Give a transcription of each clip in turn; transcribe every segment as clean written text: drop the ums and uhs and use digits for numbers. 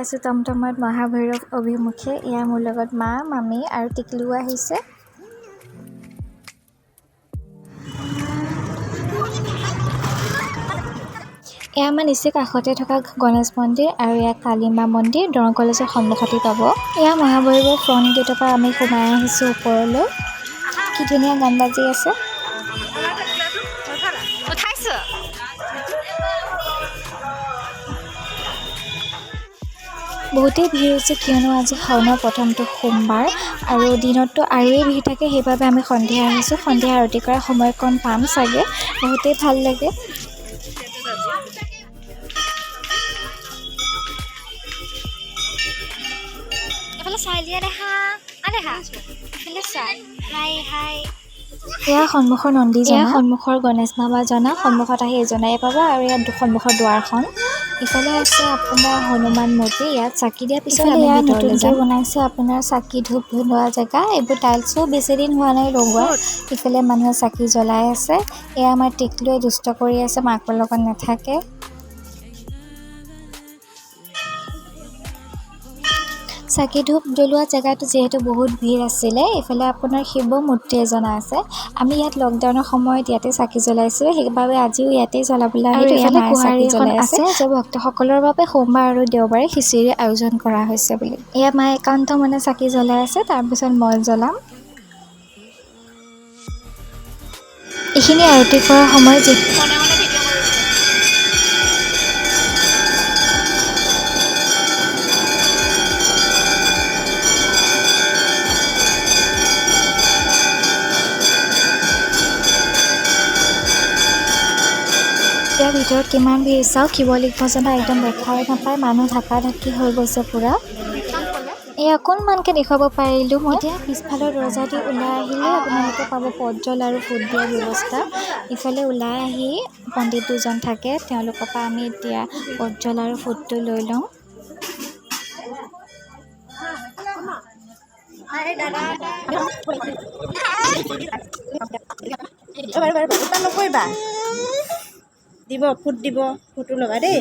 আছোঁ টমটমত মহাভৈৰৱ অভিমুখে। এয়া মোৰ লগত মা, মামী আৰু টিকলু আহিছে। এয়া আমাৰ নিচেই কাষতে থকা গণেশ মন্দিৰ আৰু এয়া কালিমা মন্দিৰ দৰং কলেজৰ সন্মুখতে পাব। এয়া মহাভৈৰৱ ফ্ৰণ্ট গেটৰ পৰা আমি সোমাই আহিছোঁ ওপৰলৈ। কি ধুনীয়া গান বাজি আছে। বহুতেই ভিৰ হৈছে কিয়নো আজি শাওনৰ প্ৰথমটো সোমবাৰ আৰু দিনততো আৰুৱেই ভিৰ থাকে, সেইবাবে আমি সন্ধিয়া আহিছোঁ। সন্ধিয়া আৰতি কৰাৰ সময়কণ পাম চাগে, বহুতেই ভাল লাগে। এয়া সন্মুখৰ নন্দীজনা, এয়া সন্মুখৰ গণেশ বাবা জনা, সন্মুখত আহি এজনাই পাব আৰু ইয়াত সন্মুখৰ দুৱাৰখন। ইফালে আছে আপোনাৰ হনুমান মূৰ্তি, ইয়াত চাকি দিয়াৰ পিছত এয়া নতুনকৈ বনাইছে আপোনাৰ চাকি ধূপ ধুলোৱা জেগা। এইবোৰ টাইলছো বেছি দিন হোৱা নাই লগোৱা। ইফালে মানুহে চাকি জ্বলাই আছে। এয়া আমাৰ টিকলুৱে দুষ্ট কৰি আছে, মাকৰ লগত নাথাকে। চাকি ধূপ জ্বলোৱা জেগাটো যিহেতু বহুত ভিৰ আছিলে, এইফালে আপোনাৰ শিৱ মূৰ্তি এজনা আছে। আমি ইয়াত লকডাউনৰ সময়ত ইয়াতে চাকি জ্বলাইছোঁ, সেইবাবে আজিও ইয়াতে জ্বলাবলৈ আহিলোঁ। ইয়াত কুহাৰী এখন আছে যে ভক্তসকলৰ বাবে সোমবাৰ আৰু দেওবাৰে খিচিৰিৰ আয়োজন কৰা হৈছে বুলি। এয়া মায়ে একান্ত মনে চাকি জ্বলাই আছে, তাৰপিছত মই জ্বলাম। এইখিনি আৰতি কৰাৰ সময়ত ইয়াৰ ভিতৰত কিমান ভিৰ চাওক, শিৱলিংগজনা একদম দেখাই নাপায়, মানুহ ঢাকি হৈ গৈছে পুৰা। এই অকণমানকৈ দেখুৱাব পাৰিলোঁ মই। এতিয়া পিছফালৰ দৰজা দি ওলাই আহিলে আপোনালোকে পাব পটজল আৰু ফুট দিয়াৰ ব্যৱস্থা। ইফালে ওলাই আহি পণ্ডিত দুজন থাকে, তেওঁলোকৰ পৰা আমি এতিয়া পটজল আৰু ফুটটো লৈ লওঁ। নকৰিবা, দিব ফুট দিব, ফুটো ল'বা দেই।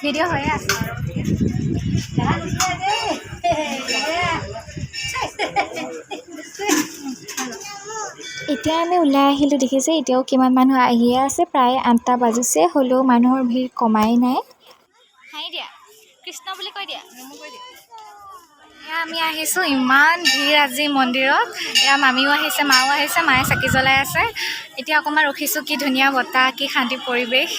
ভিডিঅ' হৈয়ে আছে। এতিয়া আমি ওলাই আহিলোঁ, দেখিছে এতিয়াও কিমান মানুহ আহিয়ে আছে। প্ৰায় 8টা বাজিছে, হ'লেও মানুহৰ ভিৰ কমাই নাই। হাই দিয়া, কৃষ্ণ বুলি কৈ দিয়া। এয়া আমি আহিছোঁ, ইমান ভিৰ আজি মন্দিৰত। এয়া মামীও আহিছে, মাও আহিছে, মায়ে চাকি জ্বলাই আছে। এতিয়া অকণমান ৰখিছোঁ, কি ধুনীয়া বতাহ, কি শান্তি পৰিৱেশ।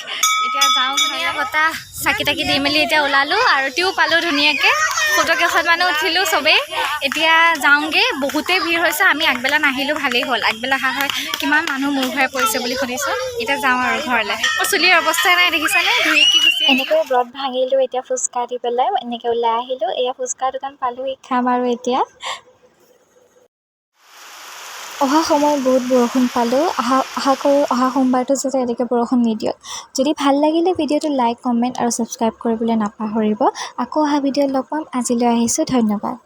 এতিয়া যাওঁ, ধুনীয়া বতাহ, চাকি তাকি দি মেলি এতিয়া ওলালোঁ, আৰতিও পালোঁ ধুনীয়াকৈ, ফটো কেইখনমানো উঠিলোঁ চবেই। এতিয়া যাওঁগৈ, বহুতেই ভিৰ হৈছে। আমি আগবেলা নাহিলোঁ, ভালেই হ'ল। আগবেলা অহা হয় কিমান মানুহ মূৰ ঘূৰাই পৰিছে বুলি শুনিছোঁ। এতিয়া যাওঁ আৰু ঘৰলৈ। মোৰ চুলিৰ অৱস্থাই নাই, দেখিছানে? ধুই কি গুচি এনেকৈ ব্ৰত ভাঙিলোঁ। এতিয়া ফুচকা দি পেলাই এনেকৈ ওলাই আহিলোঁ। এয়া ফুচকা দোকান পালোঁ, খাম আৰু এতিয়া। অহা সময়ত বহুত বৰষুণ পালোঁ। আশা কৰোঁ অহা সোমবাৰটো যাতে এনেকৈ বৰষুণ নিদিয়ক। যদি ভাল লাগিলে ভিডিঅ'টো লাইক, কমেণ্ট আৰু ছাবস্ক্ৰাইব কৰিবলৈ নাপাহৰিব। আকৌ অহা ভিডিঅ'ত লগ পাম। আজিলৈ আহিছোঁ, ধন্যবাদ।